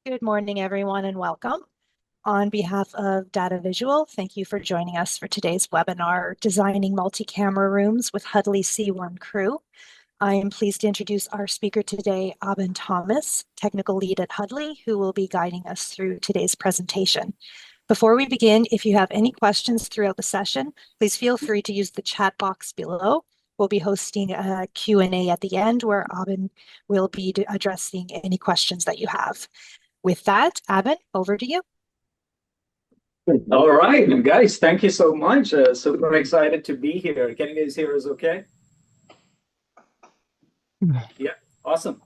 Good morning, everyone, and welcome. On behalf of Data Visual, thank you for joining us for today's webinar, Designing Multi-Camera Rooms with Huddly C1 Crew. I am pleased to introduce our speaker today, Abin Thomas, Technical Lead at Huddly, who will be guiding us through today's presentation. Before we begin, if you have any questions throughout the session, please feel free to use the chat box below. We'll be hosting a Q&A at the end where Abin will be addressing any questions that you have. With that, Abin, over to you. All right, guys, thank you so much. Super excited to be here. Can you guys hear us okay? Yeah, awesome.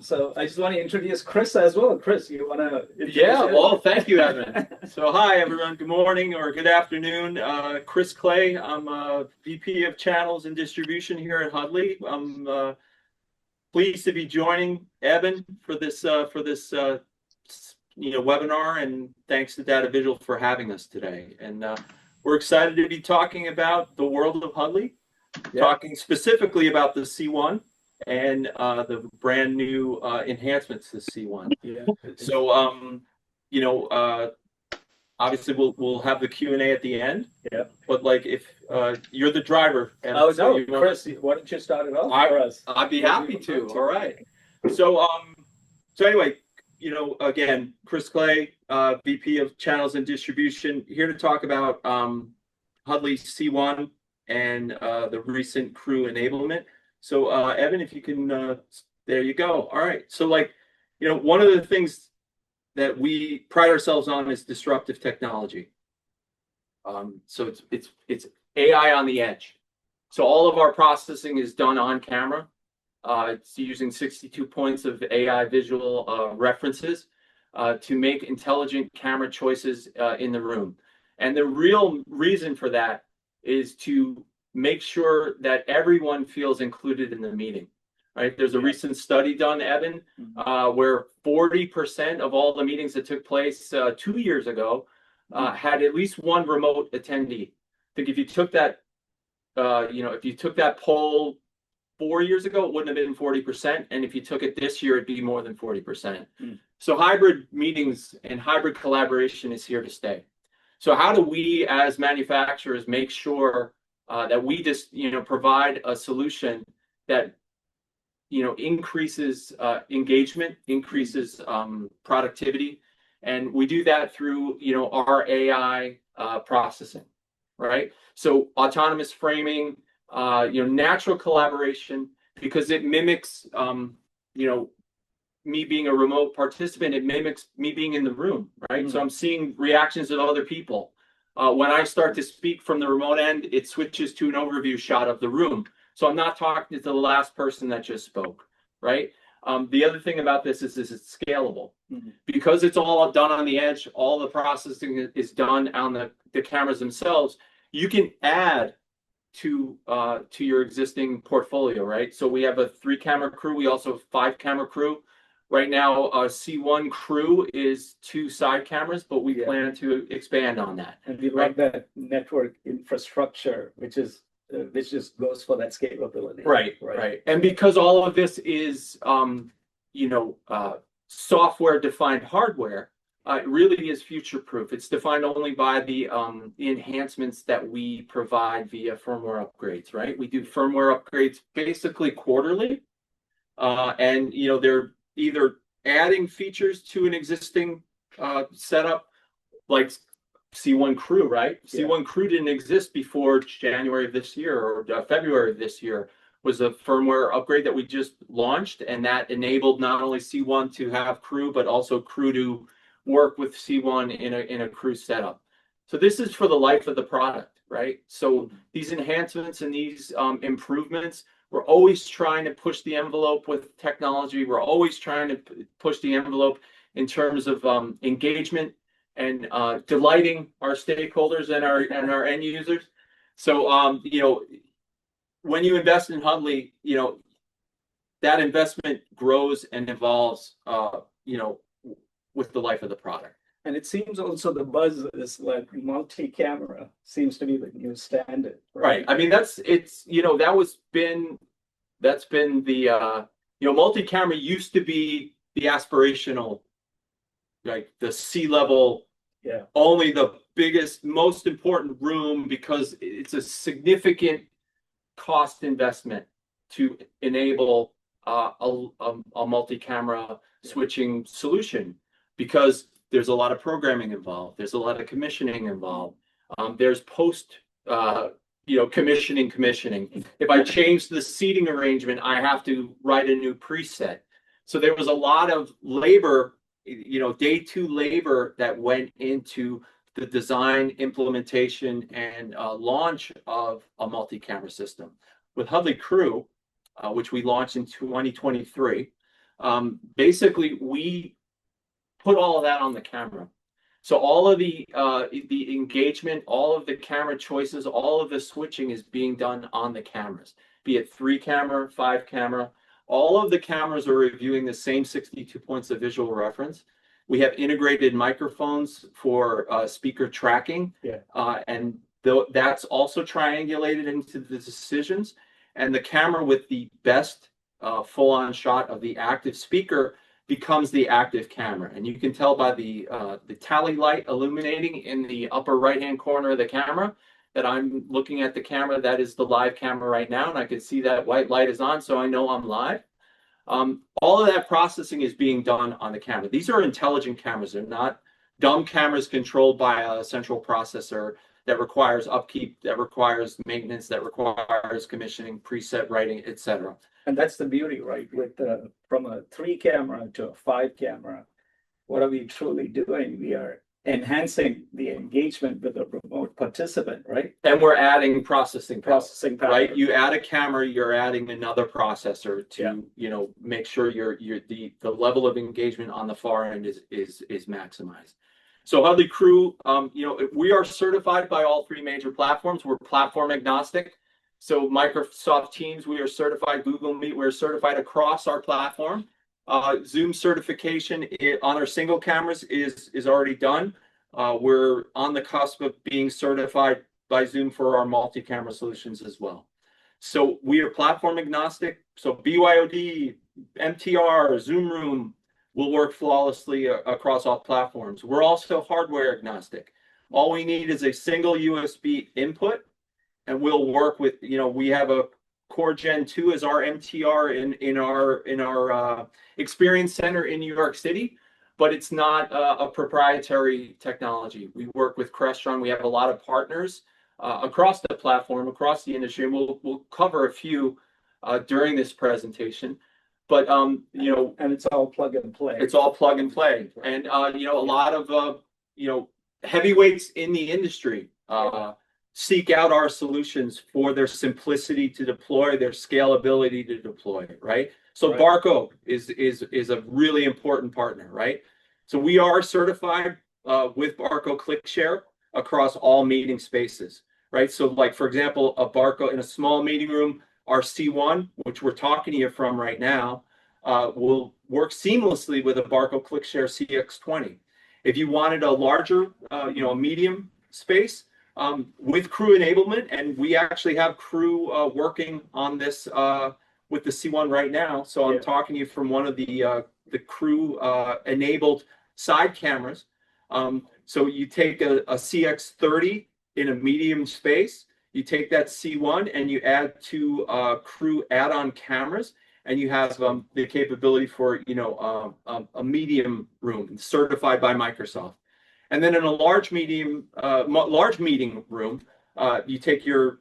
So I just want to introduce Chris as well. Chris, you want to introduce well, thank you, Evan. So hi, everyone. Good morning or good afternoon. Chris Clay. I'm a VP of Channels and Distribution here at Huddly. I'm pleased to be joining Evan for this webinar, and thanks to Data Visual for having us today. And we're excited to be talking about the world of Huddly, talking specifically about the C1 and the brand new enhancements to C1. Yeah. So obviously we'll have the Q&A at the end. Yeah. But like if you're the driver. Oh no, Chris, why don't you start it off for us? I'd be happy to. All right. So anyway. Again, Chris Clay, VP of Channels and Distribution, here to talk about Huddly C1 and the recent crew enablement. So, Evan, if you can, there you go. All right. So, one of the things that we pride ourselves on is disruptive technology. So it's AI on the edge. So all of our processing is done on camera. It's using 62 points of AI visual references to make intelligent camera choices in the room. And the real reason for that is to make sure that everyone feels included in the meeting. Right? There's a recent study done, Evan, where 40% of all the meetings that took place 2 years ago had at least one remote attendee. I think if you took that, if you took that poll 4 years ago, it wouldn't have been 40%. And if you took it this year, it'd be more than 40%. So hybrid meetings and hybrid collaboration is here to stay. So how do we as manufacturers make sure that we just, provide a solution that, increases engagement, increases productivity. And we do that through, our AI processing, right? So autonomous framing, natural collaboration, because it mimics, me being a remote participant, it mimics me being in the room, right? So I'm seeing reactions of other people. When I start to speak from the remote end, it switches to an overview shot of the room. So I'm not talking to the last person that just spoke, right? The other thing about this is it's scalable. Because it's all done on the edge, all the processing is done on the cameras themselves. You can add to your existing portfolio, right? So we have a 3-camera crew. We also have 5-camera crew. Right now, C1 crew is 2 side cameras, but we plan to expand on that. And we like that network infrastructure, which just goes for that scalability. Right. And because all of this is, software-defined hardware, it really is future-proof. It's defined only by the enhancements that we provide via firmware upgrades, right? We do firmware upgrades basically quarterly, and they're either adding features to an existing setup, like C1 Crew, right? C1 Crew didn't exist before January of this year or February of this year. Was a firmware upgrade that we just launched, and that enabled not only C1 to have Crew, but also Crew to work with C1 in a Crew setup. So this is for the life of the product, right? So these enhancements and these improvements, we're always trying to push the envelope with technology. We're always trying to push the envelope in terms of engagement and delighting our stakeholders and our end users. So when you invest in Huddly, that investment grows and evolves, with the life of the product. And it seems also the buzz is like multi-camera seems to be the new standard. Right. I mean, that's been the multi-camera used to be the aspirational like the C-level, Yeah. only the biggest, most important room, because it's a significant cost investment to enable a multi-camera switching solution, because there's a lot of programming involved. There's a lot of commissioning involved. There's post, commissioning. If I change the seating arrangement, I have to write a new preset. So there was a lot of labor, day two labor that went into the design, implementation, and launch of a multi-camera system. With Huddly Crew, which we launched in 2023, basically we put all of that on the camera. So all of the engagement, all of the camera choices, all of the switching is being done on the cameras, be it 3-camera, 5-camera. All of the cameras are reviewing the same 62 points of visual reference. We have integrated microphones for speaker tracking, and that's also triangulated into the decisions. And the camera with the best full-on shot of the active speaker becomes the active camera. And you can tell by the tally light illuminating in the upper right-hand corner of the camera that I'm looking at the camera. That is the live camera right now, and I can see that white light is on, so I know I'm live. All of that processing is being done on the camera. These are intelligent cameras. They're not dumb cameras controlled by a central processor that requires upkeep, that requires maintenance, that requires commissioning, preset writing, etc. And that's the beauty, right? With from a 3-camera to a 5-camera, what are we truly doing? We are enhancing the engagement with the remote participant, right? And we're adding processing power, power. right? You add a camera, you're adding another processor to make sure the level of engagement on the far end is maximized. So Huddly Crew, we are certified by all 3 major platforms. We're platform agnostic. So Microsoft Teams, we are certified. Google Meet, we're certified across our platform. Zoom certification on our single cameras is already done. We're on the cusp of being certified by Zoom for our multi-camera solutions as well. So we are platform agnostic. So BYOD, MTR, Zoom Room will work flawlessly across all platforms. We're also hardware agnostic. All we need is a single USB input, and we'll work with, we have a Core Gen 2 as our MTR in our experience center in New York City, but it's not a proprietary technology. We work with Crestron. We have a lot of partners across the platform, across the industry, and we'll cover a few during this presentation. But and it's all plug and play. It's all plug and play, and a lot of heavyweights in the industry seek out our solutions for their simplicity to deploy, their scalability to deploy, right? So Barco is a really important partner, right? So we are certified with Barco ClickShare across all meeting spaces, right? So like, for example, a Barco in a small meeting room, our C1, which we're talking to you from right now, will work seamlessly with a Barco ClickShare CX20. If you wanted a larger, a medium space, with Crew enablement, and we actually have Crew working on this with the C1 right now. So I'm talking to you from one of the Crew enabled side cameras. So you take a CX30 in a medium space, you take that C1 and you add 2 Crew add-on cameras, and you have the capability for a medium room certified by Microsoft. And then in a large meeting room, you take your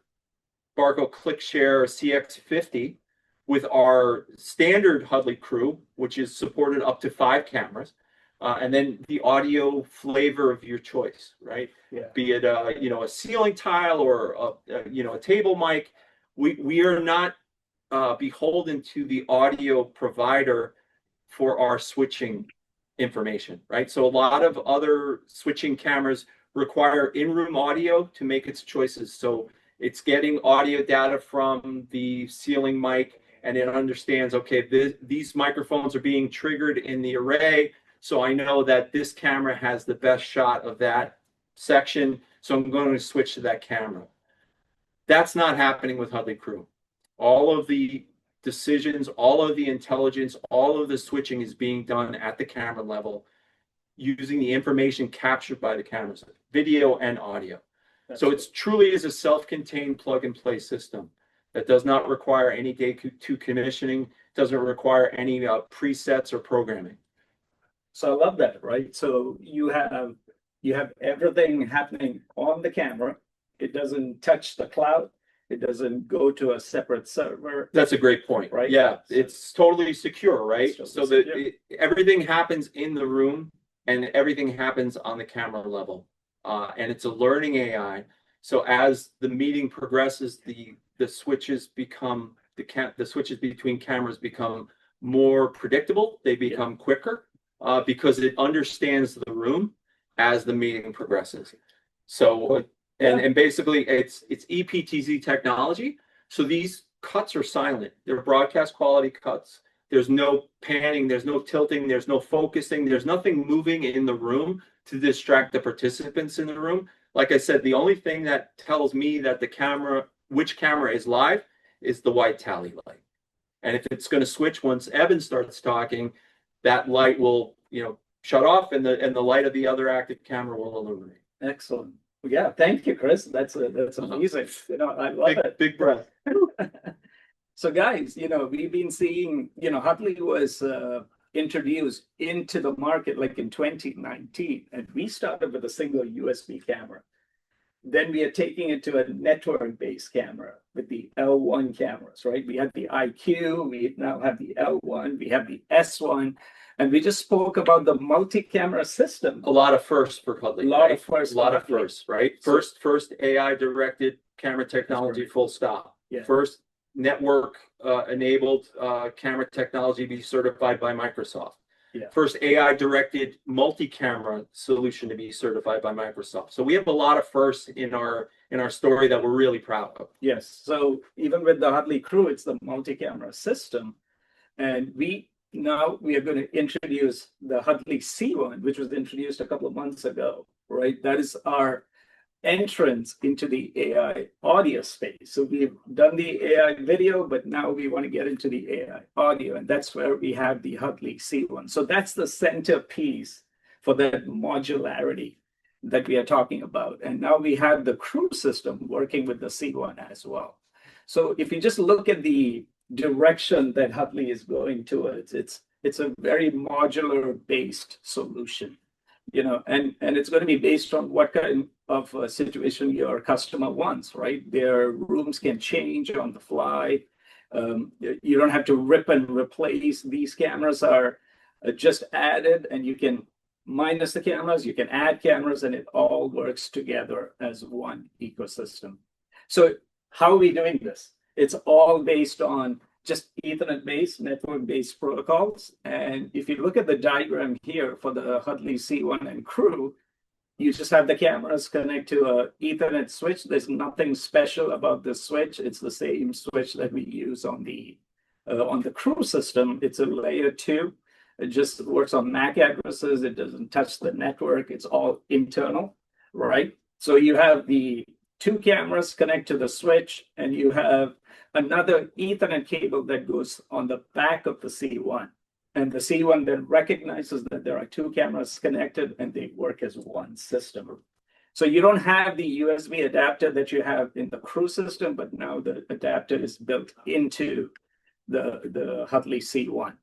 Barco ClickShare CX50 with our standard Huddly Crew, which is supported up to 5 cameras, and then the audio flavor of your choice, right? Yeah. Be it a ceiling tile or a table mic. We are not beholden to the audio provider for our switching information, right? So a lot of other switching cameras require in-room audio to make its choices. So it's getting audio data from the ceiling mic, and it understands, okay, these microphones are being triggered in the array, so I know that this camera has the best shot of that section, so I'm going to switch to that camera. That's not happening with Huddly Crew. All of the decisions, all of the intelligence, all of the switching is being done at the camera level. using the information captured by the cameras, video and audio. That's So it's truly is a self-contained plug-and-play system that does not require any day two commissioning, doesn't require any presets or programming. So I love that, right? So you have everything happening on the camera. It doesn't touch the cloud. It doesn't go to a separate server. That's a great point, Right? Yeah, it's totally secure, right? It's totally So that secure. everything happens in the room and everything happens on the camera level. And it's a learning AI. So as the meeting progresses, the switches become the switches between cameras become more predictable. They become quicker because it understands the room as the meeting progresses. So and basically it's EPTZ technology. So these cuts are silent. They're broadcast quality cuts. There's no panning, there's no tilting, there's no focusing, there's nothing moving in the room to distract the participants in the room. Like I said, the only thing that tells me that which camera is live is the white tally light. And if it's going to switch once Evan starts talking, that light will, shut off and the light of the other active camera will illuminate. Excellent. Yeah, thank you, Chris. That's amazing. I love it. Big breath. So guys, we've been seeing, Huddly was introduced into the market like in 2019, and we started with a single USB camera. Then we are taking it to a network-based camera with the L1 cameras, right? We had the IQ, we now have the L1, we have the S1, and we just spoke about the multi-camera system. A lot of firsts for Huddly. A lot of firsts. A lot of firsts, right? First AI-directed camera technology, full stop. Yeah. First network enabled camera technology be certified by Microsoft. Yeah. First AI-directed multi-camera solution to be certified by Microsoft. So we have a lot of firsts in our story that we're really proud of. Yes. So even with the Huddly Crew, it's the multi-camera system, and now we are going to introduce the Huddly C1, which was introduced a couple of months ago. Right. That is our entrance into the AI audio space. So we've done the AI video, but now we want to get into the AI audio, and that's where we have the Huddly C1. So that's the centerpiece for that modularity that we are talking about. And now we have the Crew system working with the C1 as well. So if you just look at the direction that Huddly is going towards, it's a very modular based solution. And it's going to be based on what kind of a situation your customer wants, right? Their rooms can change on the fly. You don't have to rip and replace. These cameras are just added, and you can minus the cameras, you can add cameras, and it all works together as one ecosystem. So how are we doing this? It's all based on just Ethernet-based, network-based protocols. And if you look at the diagram here for the Huddly C1 and Crew, you just have the cameras connect to a Ethernet switch. There's nothing special about this switch. It's the same switch that we use on the Crew system. It's a layer 2. It just works on MAC addresses. It doesn't touch the network. It's all internal, right? So you have the 2 cameras connect to the switch, and you have another Ethernet cable that goes on the back of the C1. And the C1 then recognizes that there are 2 cameras connected and they work as one system. So you don't have the USB adapter that you have in the Crew system, but now the adapter is built into the Huddly C1.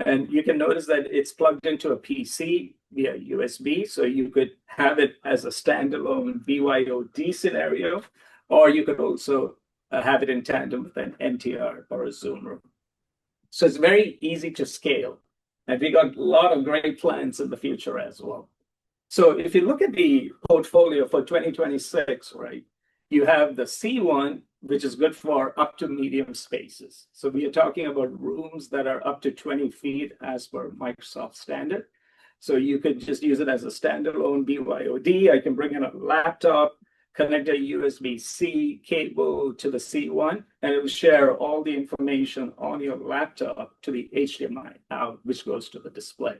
And you can notice that it's plugged into a PC via USB. So you could have it as a standalone BYOD scenario, or you could also have it in tandem with an NTR or a Zoom room. So it's very easy to scale. And we got a lot of great plans in the future as well. So if you look at the portfolio for 2026, right, you have the C1, which is good for up to medium spaces. So we are talking about rooms that are up to 20 feet as per Microsoft standard. So you could just use it as a standalone BYOD. I can bring in a laptop, connect a USB-C cable to the C1, and it will share all the information on your laptop to the HDMI out, which goes to the display.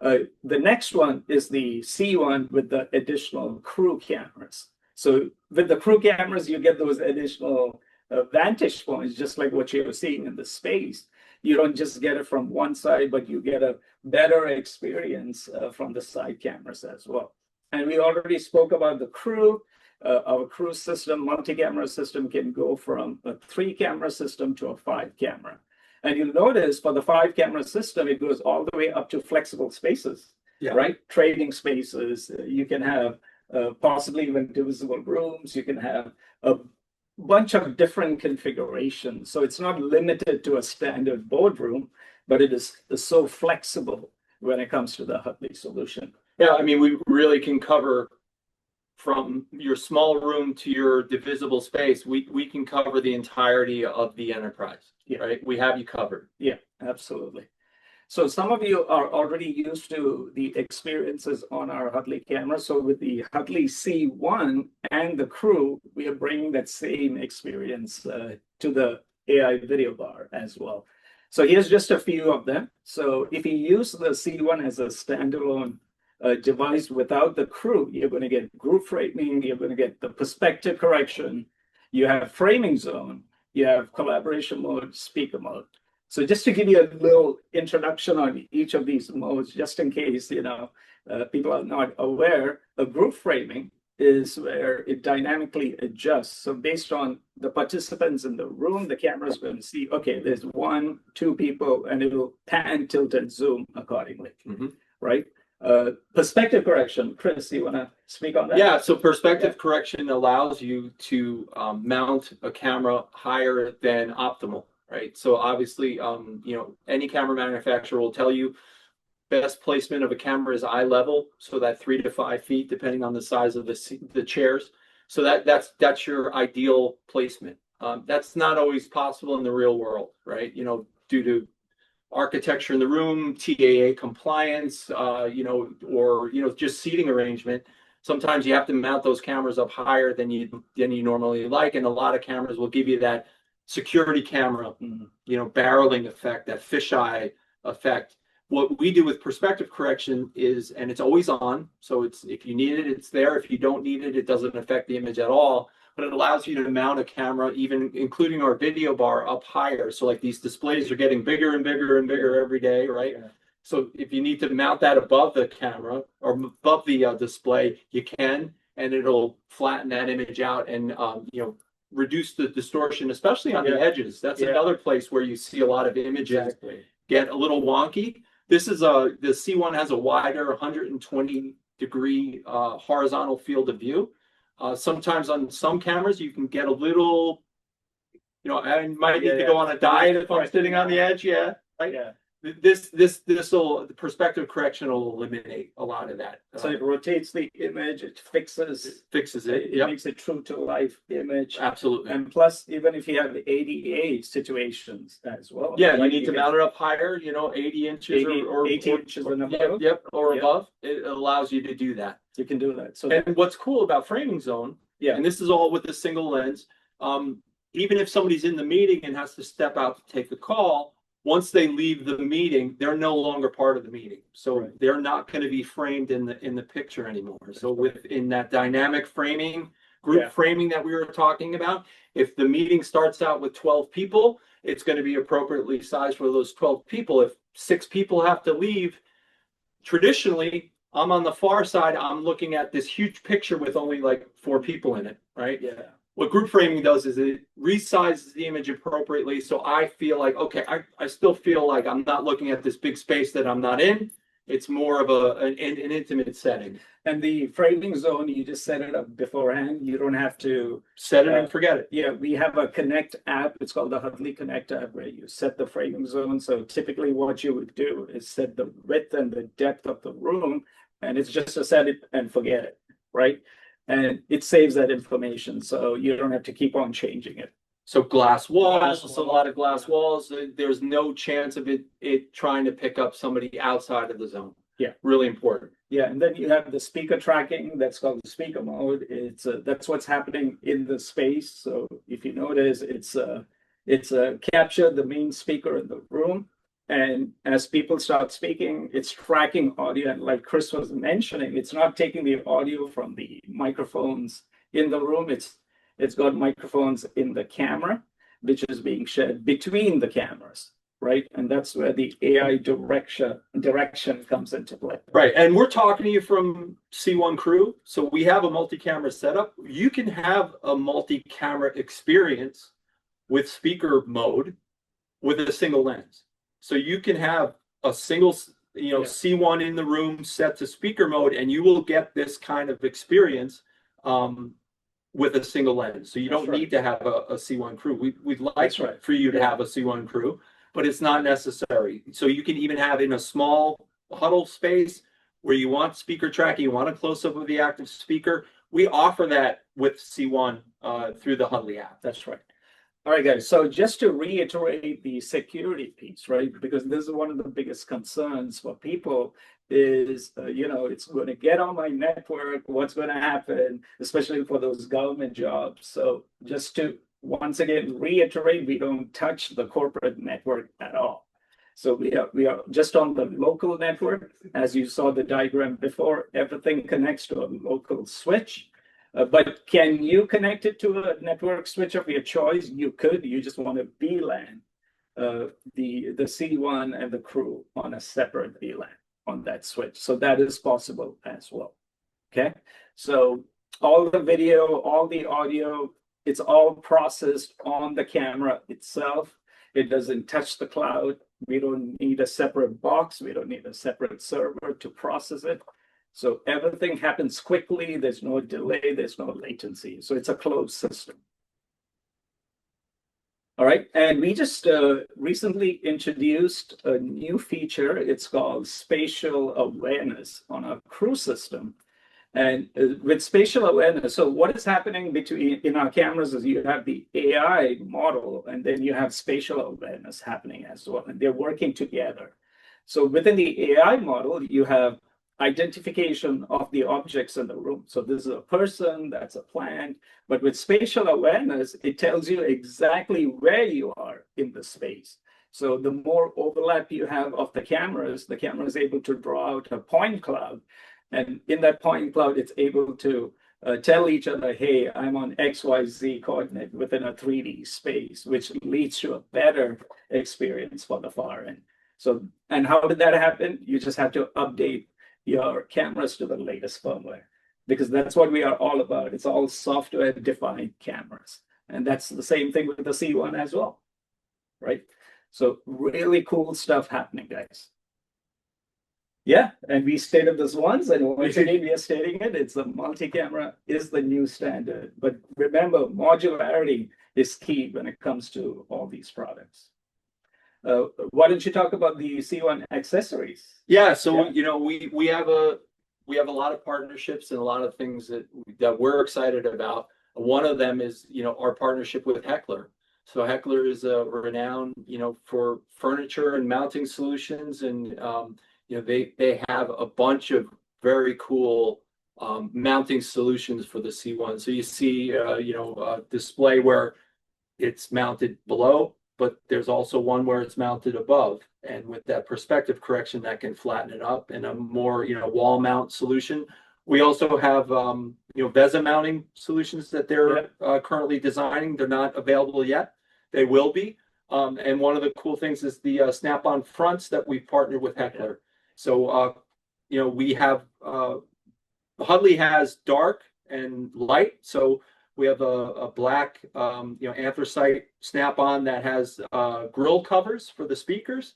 The next one is the C1 with the additional Crew cameras. So with the Crew cameras, you get those additional vantage points, just like what you're seeing in the space. you don't just get it from one side, but you get a better experience from the side cameras as well. And we already spoke about the crew. Our crew system, multi-camera system, can go from a 3-camera system to a 5-camera. And you'll notice for the 5-camera system, it goes all the way up to flexible spaces, right? Trading spaces. You can have possibly even divisible rooms. You can have a bunch of different configurations. So it's not limited to a standard boardroom, but it is so flexible when it comes to the Huddly solution. Yeah, I mean, we really can cover from your small room to your divisible space. We can cover the entirety of the enterprise, right? We have you covered. Yeah, absolutely. So some of you are already used to the experiences on our Huddly camera. So with the Huddly C1 and the crew, we are bringing that same experience to the AI video bar as well. So here's just a few of them. So if you use the C1 as a standalone device without the crew, you're going to get group framing, you're going to get the perspective correction, you have framing zone, you have collaboration mode, speaker mode. So just to give you a little introduction on each of these modes, just in case, people are not aware, a group framing is where it dynamically adjusts. So based on the participants in the room, the camera is going to see, okay, there's 1, 2 people, and it will pan, tilt, and zoom accordingly, right? Perspective correction. Chris, you want to speak on that? Yeah, so perspective correction allows you to mount a camera higher than optimal, right? So obviously, any camera manufacturer will tell you best placement of a camera is eye level, so that 3 to 5 feet, depending on the size of the chairs. So that's your ideal placement. That's not always possible in the real world, right? Due to architecture in the room, TAA compliance, or just seating arrangement. Sometimes you have to mount those cameras up higher than you normally like, and a lot of cameras will give you that security camera, barreling effect, that fisheye effect. What we do with perspective correction is, and it's always on, so it's if you need it, it's there. If you don't need it, it doesn't affect the image at all. But it allows you to mount a camera, even including our video bar, up higher. So like these displays are getting bigger and bigger and bigger every day, right? Yeah. So if you need to mount that above the camera or above the display, you can, and it'll flatten that image out and reduce the distortion, especially on the edges. That's another place where you see a lot of images get a little wonky. The C1 has a wider 120-degree horizontal field of view. Sometimes on some cameras, you can get a little, I might need to go on a diet if I'm sitting on the edge. Yeah. Right. Yeah. The perspective correction will eliminate a lot of that. So it rotates the image, it fixes it. It makes it true to life image. Absolutely. And plus, even if you have the ADA situations as well. Yeah, you need to mount it up higher, 80 inches or 80 inches and above. Or above. It allows you to do that. You can do that. So and what's cool about framing zone, and this is all with a single lens, even if somebody's in the meeting and has to step out to take a call, once they leave the meeting, they're no longer part of the meeting. So they're not going to be framed in the picture anymore. So within that dynamic framing, group framing that we were talking about, if the meeting starts out with 12 people, it's going to be appropriately sized for those 12 people. If 6 people have to leave, traditionally, I'm on the far side, I'm looking at this huge picture with only like 4 people in it, right? Yeah. What group framing does is it resizes the image appropriately. So I feel like, okay, I still feel like I'm not looking at this big space that I'm not in. It's more of an intimate setting. And the framing zone, you just set it up beforehand. You don't have to set it and forget it. Yeah, we have a Connect app. It's called the Huddly Connect app, where you set the framing zone. So typically what you would do is set the width and the depth of the room, and it's just to set it and forget it, right? And it saves that information, so you don't have to keep on changing it. So glass walls, a lot of glass walls. There's no chance of it trying to pick up somebody outside of the zone. Yeah, really important. Yeah, and then you have the speaker tracking. That's called the speaker mode. That's what's happening in the space. So if you notice, it's captured the main speaker in the room. And as people start speaking, it's tracking audio. And like Chris was mentioning, it's not taking the audio from the microphones in the room. It's got microphones in the camera, which is being shared between the cameras. right? And that's where the AI direction comes into play. Right. And we're talking to you from C1 Crew. So we have a multi-camera setup. You can have a multi-camera experience with speaker mode with a single lens. So you can have a single, C1 in the room set to speaker mode, and you will get this kind of experience with a single lens. So you don't need to have a C1 Crew. We'd like for you to have a C1 Crew, but it's not necessary. So you can even have in a small huddle space where you want speaker tracking, you want a close-up of the active speaker. We offer that with C1 through the Huddly app. That's right. All right, guys. So just to reiterate the security piece, right? Because this is one of the biggest concerns for people is, it's going to get on my network. What's going to happen, especially for those government jobs? So just to once again reiterate, we don't touch the corporate network at all. So we are just on the local network. As you saw the diagram before, everything connects to a local switch. But can you connect it to a network switch of your choice? You could. You just want to VLAN the C1 and the crew on a separate VLAN on that switch. So that is possible as well. Okay. So all the video, all the audio, it's all processed on the camera itself. It doesn't touch the cloud. We don't need a separate box. We don't need a separate server to process it. So everything happens quickly. There's no delay. There's no latency. So it's a closed system. All right. And we just recently introduced a new feature. It's called spatial awareness on our crew system. And with spatial awareness, so what is happening in our cameras is you have the AI model, and then you have spatial awareness happening as well. And they're working together. So within the AI model, you have identification of the objects in the room. So this is a person, that's a plant, but with spatial awareness, it tells you exactly where you are in the space. So the more overlap you have of the camera is able to draw out a point cloud. And in that point cloud, it's able to tell each other, hey, I'm on XYZ coordinate within a 3D space, which leads to a better experience for the far end. So, and how did that happen? You just have to update your cameras to the latest firmware, because that's what we are all about. It's all software defined cameras. And that's the same thing with the C1 as well, right? So really cool stuff happening, guys. Yeah, and we stated this once, and once again we are stating it. It's the multi-camera is the new standard. But remember, modularity is key when it comes to all these products. Why don't you talk about the C1 accessories? Yeah, so we have a lot of partnerships and a lot of things that we're excited about. One of them is our partnership with Heckler. So Heckler is renowned for furniture and mounting solutions, and they have a bunch of very cool mounting solutions for the C1. So you see a display where it's mounted below, but there's also one where it's mounted above. And with that perspective correction, that can flatten it up, and a more, wall mount solution. We also have, VESA mounting solutions that they're currently designing. They're not available yet. They will be. And one of the cool things is the snap-on fronts that we partnered with Heckler. So, we have, Huddly has dark and light. So we have a black, anthracite snap-on that has grill covers for the speakers.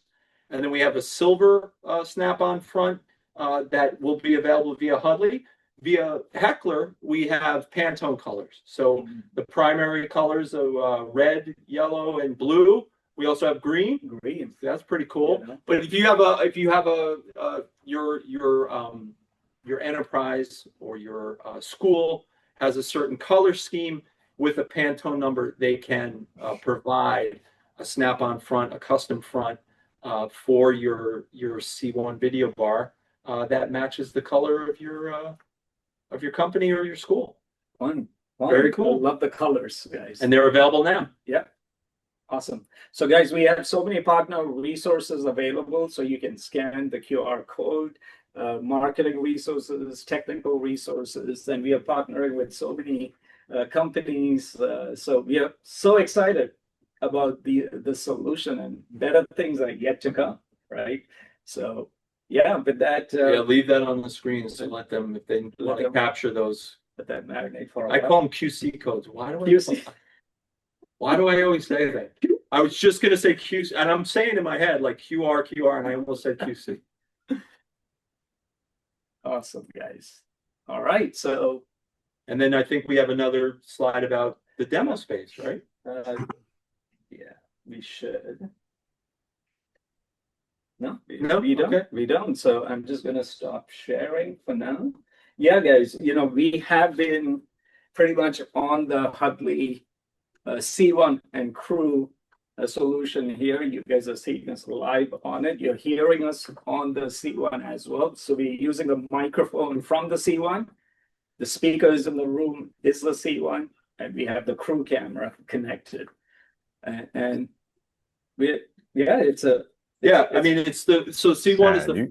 And then we have a silver snap-on front that will be available via Huddly. Via Heckler, we have Pantone colors. So the primary colors of red, yellow, and blue. We also have green. Green. That's pretty cool. Yeah. But if you have your enterprise or your school has a certain color scheme with a Pantone number, they can provide a snap-on front, a custom front for your C1 video bar that matches the color of your company or your school. Fun. Very cool. I love the colors, guys. And they're available now. Yeah. Awesome. So guys, we have so many partner resources available, so you can scan the QR code, marketing resources, technical resources, and we are partnering with so many companies. So we are so excited. about the solution, and better things are yet to come, right? So yeah, with that, Yeah, leave that on the screen so let them, if they want to capture those. let that marinate for a I while. call them QC codes. Why do QC. why do I always say that? I was just gonna say QC, and I'm saying in my head like QR, and I almost said QC. Awesome, guys. All right, so And then I think we have another slide about the demo space, right? yeah, we should. No, No? we don't. Okay. We don't. So I'm just gonna stop sharing for now. Yeah, guys, we have been pretty much on the Huddly C1 and Crew solution here. You guys are seeing us live on it. You're hearing us on the C1 as well. So we're using a microphone from the C1. The speakers in the room is the C1, and we have the Crew camera connected. And it's a Yeah, I mean it's the C1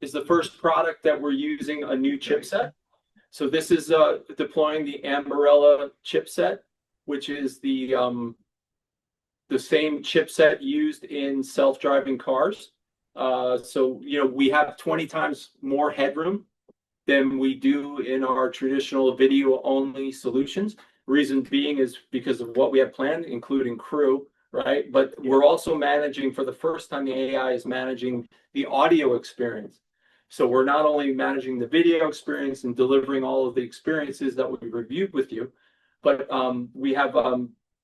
is the first product that we're using a new chipset. So this is deploying the Ambarella chipset, which is the same chipset used in self-driving cars. So we have 20 times more headroom than we do in our traditional video-only solutions. Reason being is because of what we have planned, including Crew, right? But we're also managing, for the first time, the AI is managing the audio experience. So we're not only managing the video experience and delivering all of the experiences that we reviewed with you, but we have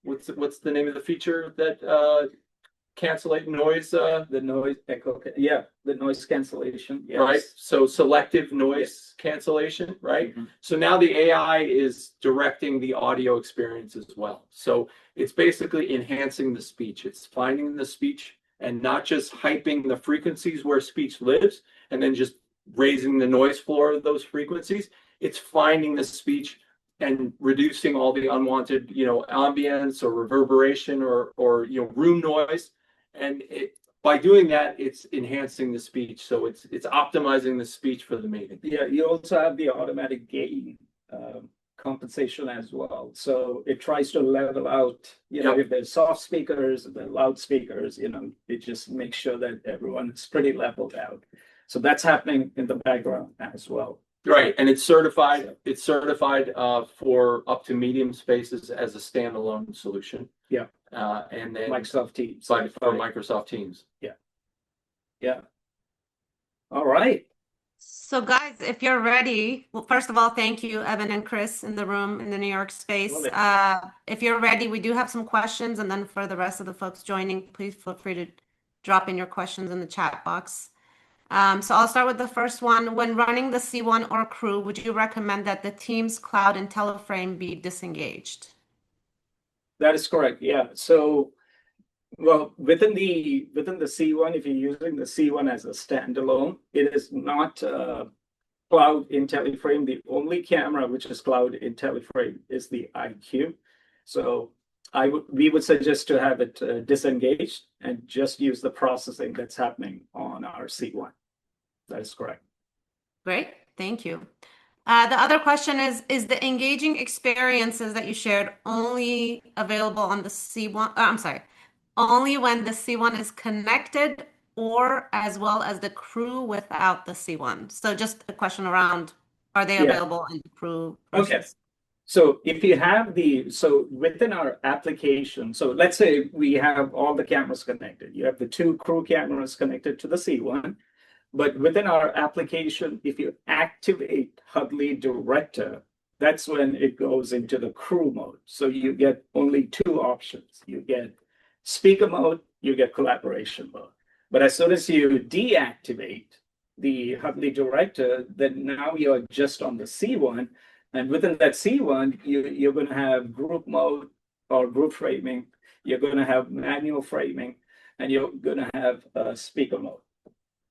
what's the name of the feature that cancellate noise? The noise echo, yeah, the noise cancellation, yes. Right? So selective noise cancellation, right? Mm-hmm. So now the AI is directing the audio experience as well. So it's basically enhancing the speech. It's finding the speech and not just hyping the frequencies where speech lives and then just raising the noise floor of those frequencies. It's finding the speech and reducing all the unwanted, ambience or reverberation or room noise. And by doing that, it's enhancing the speech. So it's optimizing the speech for the meeting. Yeah, you also have the automatic gain compensation as well. So it tries to level out, if there's soft speakers, the loudspeakers, it just makes sure that everyone is pretty leveled out. So that's happening in the background as well. Right, and it's certified. It's certified for up to medium spaces as a standalone solution. Yeah. And then Microsoft Teams. for Microsoft Teams. Yeah. All right. So guys, if you're ready, well, first of all, thank you, Evan and Chris in the room in the New York space. If you're ready, we do have some questions, and then for the rest of the folks joining, please feel free to drop in your questions in the chat box. So I'll start with the first one. When running the C1 or Crew, would you recommend that the Teams Cloud and Teleframe be disengaged? That is correct. Yeah. So, well, within the C1, if you're using the C1 as a standalone, it is not cloud in Teleframe. The only camera which is cloud in Teleframe is the IQ. So we would suggest to have it disengaged and just use the processing that's happening on our C1. That is correct. Great, thank you. The other question is the engaging experiences that you shared only available on the C1? I'm sorry, only when the C1 is connected or as well as the Crew without the C1? So just a question around, are they available in the Crew? Okay. So if you have so within our application, so let's say we have all the cameras connected. You have the 2 Crew cameras connected to the C1. But within our application, if you activate Huddly Director, that's when it goes into the Crew mode. So you get only 2 options. You get speaker mode, you get collaboration mode. But as soon as you deactivate the Huddly Director, then now you're just on the C1. And within that C1, you're going to have group mode or group framing. You're going to have manual framing, and you're going to have speaker mode.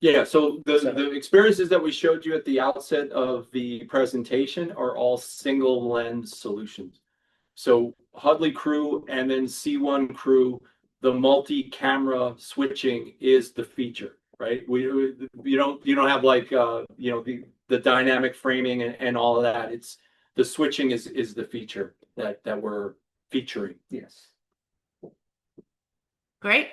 Yeah, so the experiences that we showed you at the outset of the presentation are all single lens solutions. So Huddly Crew and then C1 Crew, the multi-camera switching is the feature, right? You don't have like the dynamic framing and all of that. It's the switching is the feature that we're featuring. Yes. Great.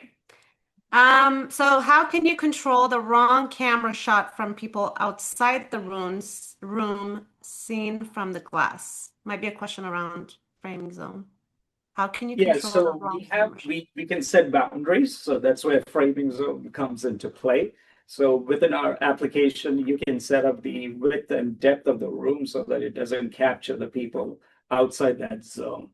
So how can you control the wrong camera shot from people outside the room seen from the glass? Might be a question around framing zone. How can you Yeah, control the so wrong we have camera shot? we can set boundaries. So that's where framing zone comes into play. So within our application, you can set up the width and depth of the room so that it doesn't capture the people outside that zone.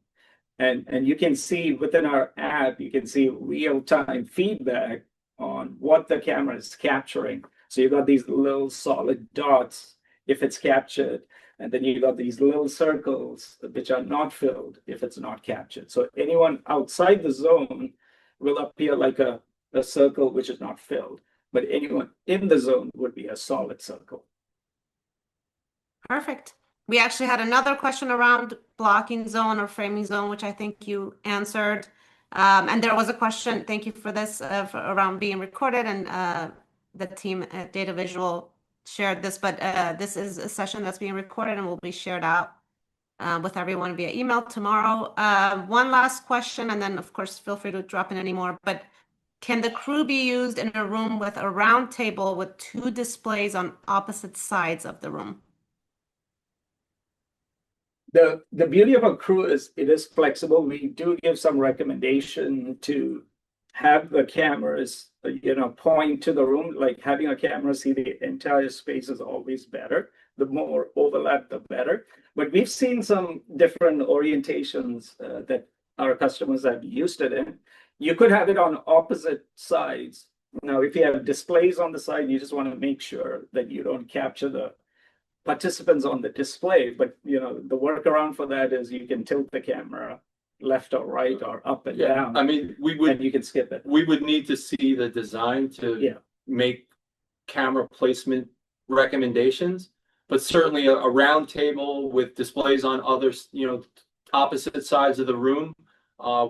And you can see within our app, you can see real-time feedback on what the camera is capturing. So you got these little solid dots if it's captured, and then you got these little circles which are not filled if it's not captured. So anyone outside the zone will appear like a circle which is not filled, but anyone in the zone would be a solid circle. Perfect. We actually had another question around blocking zone or framing zone, which I think you answered. And there was a question, thank you for this, around being recorded, and the team at Data Visual shared this, but this is a session that's being recorded and will be shared out with everyone via email tomorrow. One last question, and then of course, feel free to drop in any more, but can the crew be used in a room with a round table with two displays on opposite sides of the room? The beauty of a crew is it is flexible. We do give some recommendation to have the cameras, point to the room. Like having a camera see the entire space is always better. The more overlap, the better. But we've seen some different orientations that our customers have used it in. You could have it on opposite sides. Now, if you have displays on the side, you just want to make sure that you don't capture the participants on the display. But the workaround for that is you can tilt the camera left or right or up and down. I mean, and you can skip it. We would need to see the design to make camera placement recommendations, but certainly a round table with displays on other, opposite sides of the room,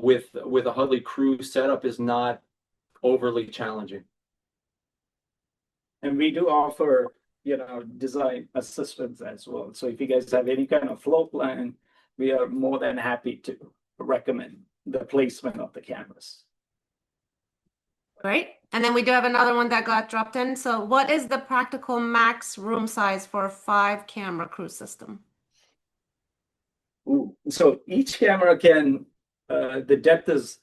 with a Huddly crew setup is not overly challenging. And we do offer design assistance as well. So if you guys have any kind of floor plan, we are more than happy to recommend the placement of the cameras. Great. And then we do have another one that got dropped in. So what is the practical max room size for a 5-camera crew system? Ooh. So each camera can, the depth is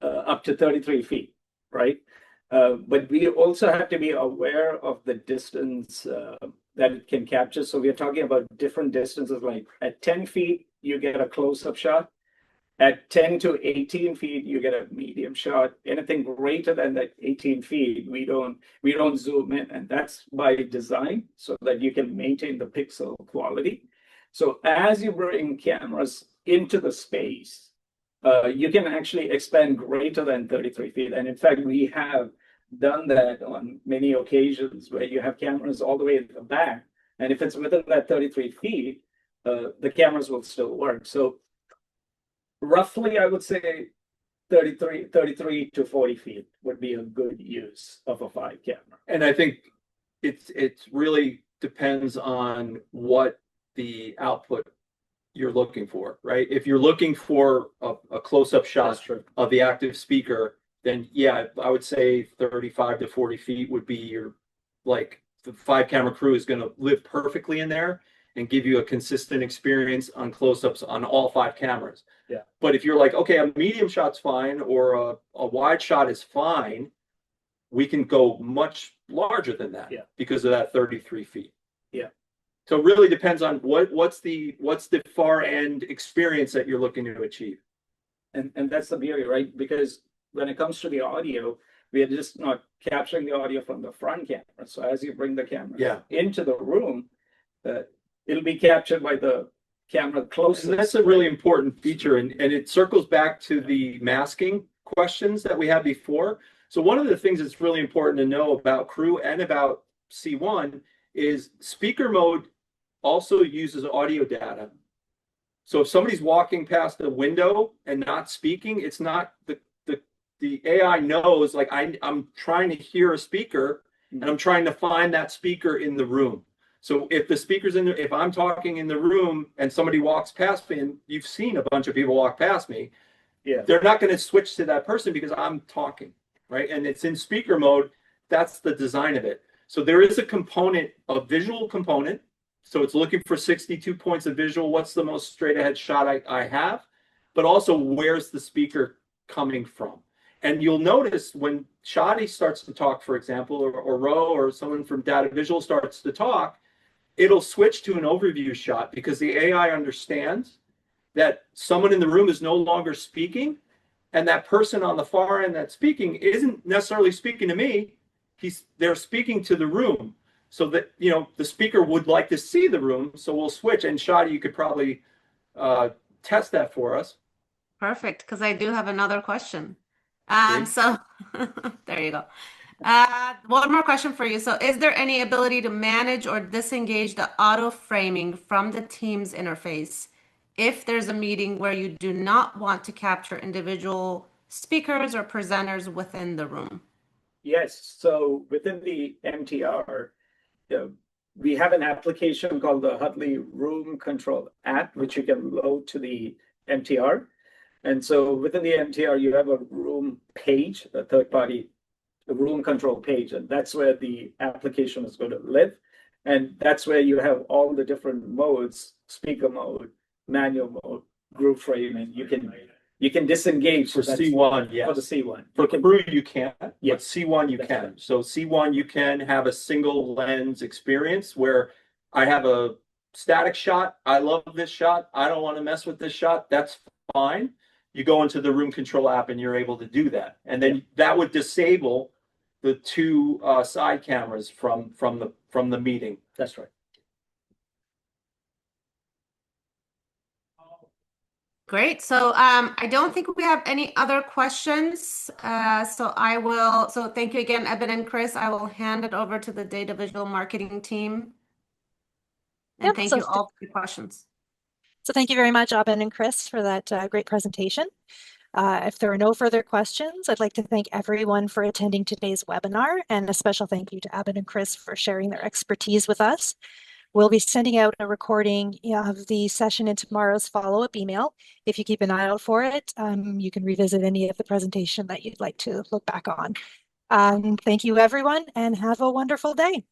up to 33 feet, right? But we also have to be aware of the distance that it can capture. So we're talking about different distances, like at 10 feet, you get a close-up shot. At 10 to 18 feet, you get a medium shot. Anything greater than that 18 feet, we don't zoom in. And that's by design so that you can maintain the pixel quality. So as you bring cameras into the space, you can actually expand greater than 33 feet. And in fact, we have done that on many occasions where you have cameras all the way at the back. And if it's within that 33 feet, the cameras will still work. So roughly, I would say 33 to 40 feet would be a good use of a 5 camera. And I think it really depends on what the output you're looking for, right? If you're looking for a close-up shot of the active speaker, then yeah, I would say 35 to 40 feet would be your, like, the 5-camera crew is going to live perfectly in there and give you a consistent experience on close-ups on all 5 cameras. Yeah. But if you're like, okay, a medium shot's fine or a wide shot is fine, we can go much larger than that because of that 33 feet. Yeah. So it really depends on what's the far end experience that you're looking to achieve. And that's the beauty, right? Because when it comes to the audio, we are just not capturing the audio from the front camera. So as you bring the camera into the room, it'll be captured by the camera closest. And that's a really important feature, and it circles back to the masking questions that we had before. So one of the things that's really important to know about Crew and about C1 is speaker mode also uses audio data. So if somebody's walking past a window and not speaking, it's not the AI knows, like, I'm trying to hear a speaker and I'm trying to find that speaker in the room. So if the speaker's in there, if I'm talking in the room and somebody walks past me, and you've seen a bunch of people walk past me, Yeah. They're not going to switch to that person because I'm talking, right? And it's in speaker mode. That's the design of it. So there is a component, a visual component. So it's looking for 62 points of visual. What's the most straight ahead shot I have? But also, where's the speaker coming from? And you'll notice when Shadi starts to talk, for example, or Ro or someone from Data Visual starts to talk, it'll switch to an overview shot because the AI understands that someone in the room is no longer speaking, and that person on the far end that's speaking isn't necessarily speaking to me. They're speaking to the room, so that the speaker would like to see the room. So we'll switch. And Shadi, you could probably test that for us. Perfect, because I do have another question. Great. So there you go. One more question for you. So is there any ability to manage or disengage the auto framing from the Teams interface if there's a meeting where you do not want to capture individual speakers or presenters within the room? Yes. So within the MTR, we have an application called the Huddly Room Control app, which you can load to the MTR. And so within the MTR, you have a room page, a third-party room control page, and that's where the application is going to live. And that's where you have all the different modes: speaker mode, manual mode, group framing. You can disengage For C1, yes. For the C1. For crew, you can't. Yeah. But C1, you That's can. right. So C1, you can have a single lens experience where I have a static shot. I love this shot. I don't want to mess with this shot. That's fine. You go into the room control app and you're able to do that. And then that would disable the two side cameras from the meeting. That's right. Great. So I don't think we have any other questions. So thank you again, Eben and Chris. I will hand it over to the Data Visual Marketing team. And Yep, thank so you all for your questions. So thank you very much, Abin and Chris, for that great presentation. If there are no further questions, I'd like to thank everyone for attending today's webinar, and a special thank you to Abin and Chris for sharing their expertise with us. We'll be sending out a recording of the session in tomorrow's follow-up email. If you keep an eye out for it, you can revisit any of the presentation that you'd like to look back on. Thank you, everyone, and have a wonderful day.